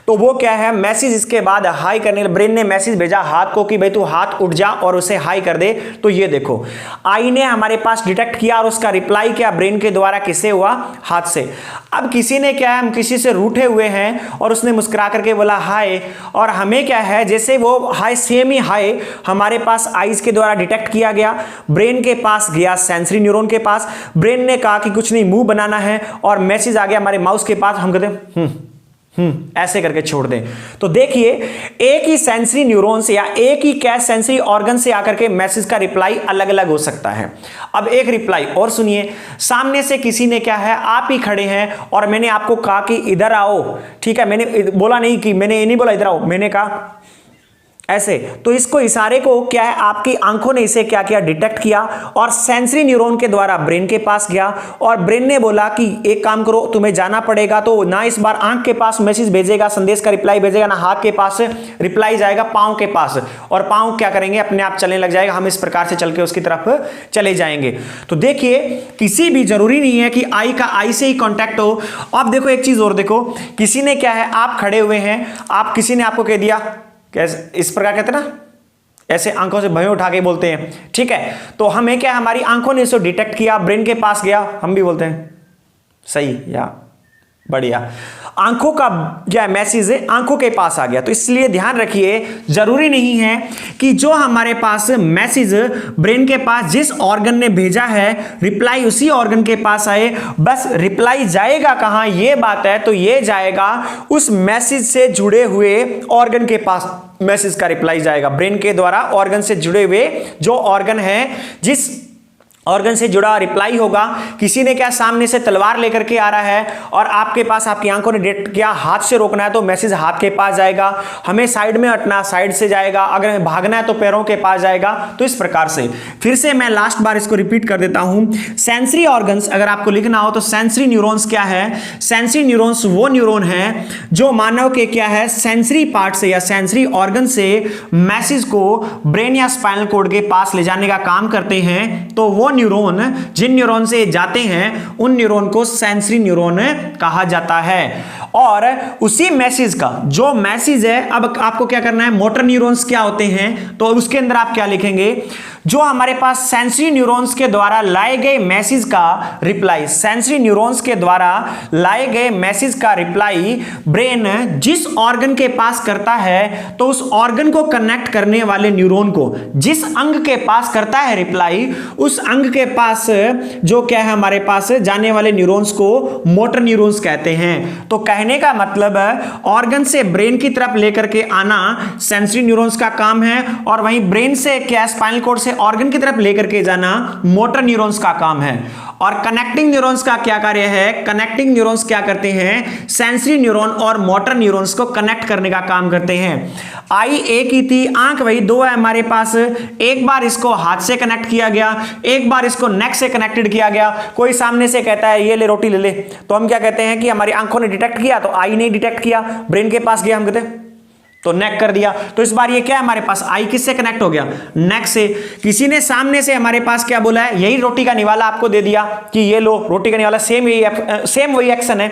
तो वो क्या है, मैसेज इसके बाद हाई करने, ब्रेन ने मैसेज भेजा हाथ को कि भाई तू हाथ उठ जा और उसे हाई कर दे। तो ये देखो, आई ने हमारे पास डिटेक्ट किया और उसका रिप्लाई क्या, ब्रेन के द्वारा किससे हुआ, हाथ से। अब किसी ने क्या है, हम किसी से रूठे हुए हैं और उसने मुस्कुरा करके बोला हाय, और हमें क्या है, जैसे वो हाई, सेम ही हाई हमारे पास आईज के द्वारा डिटेक्ट किया गया, ब्रेन के पास गया, सेंसरी न्यूरॉन के पास, ब्रेन ने कहा कि कुछ नहीं, मुंह बनाना है, और मैसेज आ गया हमारे माउस के पास, हम कहते ऐसे करके छोड़ दें। तो देखिए, एक ही सेंसरी न्यूरॉन से या एक ही क्या सेंसरी ऑर्गन से आकर के मैसेज का रिप्लाई अलग अलग हो सकता है। अब एक रिप्लाई और सुनिए, सामने से किसी ने क्या है, आप ही खड़े हैं और मैंने आपको कहा कि इधर आओ, ठीक है, मैंने बोला नहीं कि, मैंने ये नहीं बोला इधर आओ, मैंने कहा ऐसे। तो इसको इशारे को क्या है, आपकी आंखों ने इसे क्या किया, डिटेक्ट किया और सेंसरी न्यूरॉन के द्वारा ब्रेन के पास गया और ब्रेन ने बोला कि एक काम करो, तुम्हें जाना पड़ेगा। तो ना इस बार आंख के पास मैसेज भेजेगा, संदेश का रिप्लाई भेजेगा, ना हाथ के पास रिप्लाई जाएगा पांव के पास, और पांव क्या करेंगे, अपने आप चलने लग जाएगा। हम इस प्रकार से चल के उसकी तरफ चले जाएंगे। तो देखिए, किसी भी जरूरी नहीं है कि आई का आई से ही कांटेक्ट हो। अब देखो एक चीज और देखो, किसी ने क्या है, आप खड़े हुए हैं, आप किसी ने आपको कह दिया, कैसे इस प्रकार कहते हैं ना, ऐसे आंखों से भयों उठा के बोलते हैं, ठीक है। तो हमें क्या, हमारी आंखों ने इसको डिटेक्ट किया, ब्रेन के पास गया, हम भी बोलते हैं सही या बढ़िया। आंखों का क्या मैसेज है, आंखों के पास आ गया। तो इसलिए ध्यान रखिए, जरूरी नहीं है कि जो हमारे पास मैसेज ब्रेन के पास जिस ऑर्गन ने भेजा है, रिप्लाई उसी ऑर्गन के पास आए। बस रिप्लाई जाएगा कहां, ये बात है। तो ये जाएगा उस मैसेज से जुड़े हुए ऑर्गन के पास, मैसेज का रिप्लाई जाएगा ब्रेन के द्वारा ऑर्गन से जुड़े हुए जो ऑर्गन है, जिस ऑर्गन से जुड़ा रिप्लाई होगा। किसी ने क्या, सामने से तलवार लेकर के आ रहा है और आपके पास, आपकी आंखों ने डिटेक्ट किया, हाथ से रोकना है तो मैसेज हाथ के पास जाएगा, हमें साइड में हटना, साइड से जाएगा, अगर हमें भागना है तो पैरों के पास जाएगा। तो इस प्रकार से फिर से मैं लास्ट बार इसको रिपीट कर देता हूं। सेंसरी ऑर्गन्स अगर आपको लिखना हो तो सेंसरी न्यूरॉन्स क्या है, सेंसरी न्यूरॉन्स वो न्यूरॉन है जो मानव के क्या है, सेंसरी पार्ट से या सेंसरी ऑर्गन से मैसेज को ब्रेन या स्पाइनल कॉर्ड के पास ले जाने का काम करते हैं। तो वो न्यूरॉन, जिन न्यूरॉन से जाते हैं, उन न्यूरॉन को सेंसरी न्यूरॉन कहा जाता है। और उसी मैसेज का जो मैसेज है, अब आपको क्या करना है, मोटर न्यूरॉन्स क्या होते हैं, तो उसके अंदर आप क्या लिखेंगे, जो हमारे पास सेंसरी न्यूरॉन्स के द्वारा लाए गए मैसेज का रिप्लाई, सेंसरी न्यूरॉन्स के द्वारा लाए गए मैसेज का रिप्लाई ब्रेन जिस ऑर्गन के पास करता है, तो उस ऑर्गन को कनेक्ट करने वाले न्यूरॉन को जिस अंग के पास करता है रिप्लाई, उस अंग के पास जो क्या है, हमारे पास जाने वाले न्यूरॉन्स को मोटर न्यूरॉन्स कहते हैं। तो कहने का मतलब है, ऑर्गन से ब्रेन की तरफ लेकर के आना सेंसरी न्यूरॉन्स का काम है, और वहीं ब्रेन से क्या, स्पाइनल कॉर्ड से ऑर्गन की तरफ लेकर के जाना मोटर न्यूरॉन्स का काम है। और कनेक्टिंग न्यूरॉन्स का क्या कार्य है, कनेक्टिंग न्यूरॉन्स क्या करते हैं, सेंसरी न्यूरॉन और मोटर न्यूरॉन्स को कनेक्ट करने का काम करते हैं। आई एक ही थी, आंख वही दो है हमारे पास। एक बार इसको हाथ से कनेक्ट किया गया, एक बार इसको नेक से कनेक्टेड किया गया। कोई सामने से कहता है ये ले रोटी ले ले, तो हम क्या कहते हैं कि हमारी आंखों ने डिटेक्ट किया, तो आई ने डिटेक्ट किया, ब्रेन के पास गया, हम कहते हैं तो नेक कर दिया। तो इस बार ये क्या है, हमारे पास आई किससे कनेक्ट हो गया, नेक से। किसी ने सामने से हमारे पास क्या बोला है, यही रोटी का निवाला आपको दे दिया कि ये लो रोटी का निवाला, सेम वही एक्शन है,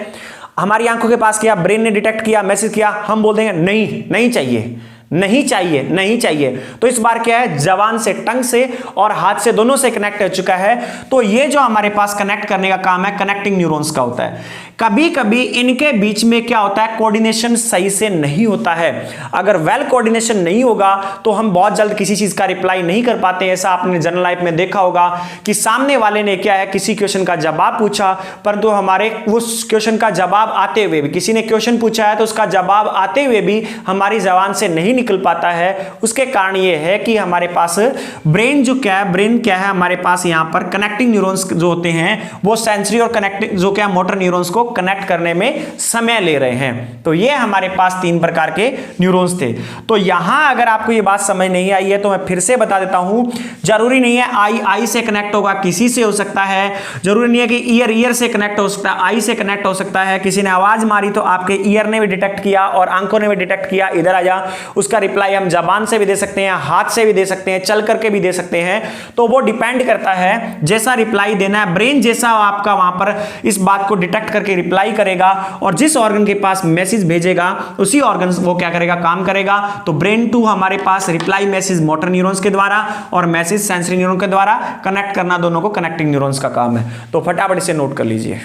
हमारी आंखों के पास किया, ब्रेन ने डिटेक्ट किया, मैसेज किया, हम बोल देंगे नहीं नहीं चाहिए, नहीं चाहिए, नहीं चाहिए। तो इस बार क्या है, जबान से, टंग से और हाथ से, दोनों से कनेक्ट हो चुका है। तो ये जो हमारे पास कनेक्ट करने का काम है, कनेक्टिंग न्यूरॉन्स का होता है। कभी कभी इनके बीच में क्या होता है, कोऑर्डिनेशन सही से नहीं होता है। अगर वेल कोऑर्डिनेशन नहीं होगा तो हम बहुत जल्द किसी चीज का रिप्लाई नहीं कर पाते। ऐसा आपने जनरल लाइफ में देखा होगा कि सामने वाले ने क्या है, किसी क्वेश्चन का जवाब पूछा, परंतु हमारे उस क्वेश्चन का जवाब आते हुए भी, किसी ने क्वेश्चन पूछा है तो उसका जवाब आते हुए भी हमारी जबान से नहीं निकल पाता है। उसके कारण यह है कि हमारे पास ब्रेन जो क्या है, ब्रेन क्या है, हमारे पास यहां पर कनेक्टिंग न्यूरॉन्स जो होते हैं वो सेंसरी और कनेक्टिंग जो क्या मोटर न्यूरॉन्स को कनेक्ट करने में समय ले रहे हैं। तो ये हमारे पास 3 प्रकार के न्यूरॉन्स थे। तो यहां अगर आपको ये बात समझ नहीं आई है तो मैं फिर से बता देता हूं, जरूरी नहीं है आई से कनेक्ट होगा, किसी से हो सकता है। जरूरी नहीं है कि ईयर से कनेक्ट हो सकता है, आई से कनेक्ट हो सकता है। किसी ने आवाज मारी तो आपके ईयर ने भी डिटेक्ट किया और आंखों ने भी डिटेक्ट किया, इधर आ जा, उसका रिप्लाई हम जबान से भी दे सकते हैं, हाथ से भी दे सकते हैं, चल करके भी दे सकते हैं। तो वो डिपेंड करता है जैसा रिप्लाई देना है, ब्रेन जैसा आपका वहां पर इस बात को डिटेक्ट करके रिप्लाई करेगा और जिस ऑर्गन के पास मैसेज भेजेगा उसी ऑर्गन वो क्या करेगा, काम करेगा। तो ब्रेन टू हमारे पास रिप्लाई मैसेज मोटर न्यूरॉन्स के द्वारा और मैसेज सेंसरी न्यूरॉन के द्वारा कनेक्ट करना, दोनों को कनेक्टिंग न्यूरॉन्स का काम है। तो फटाफट इसे नोट कर लीजिए।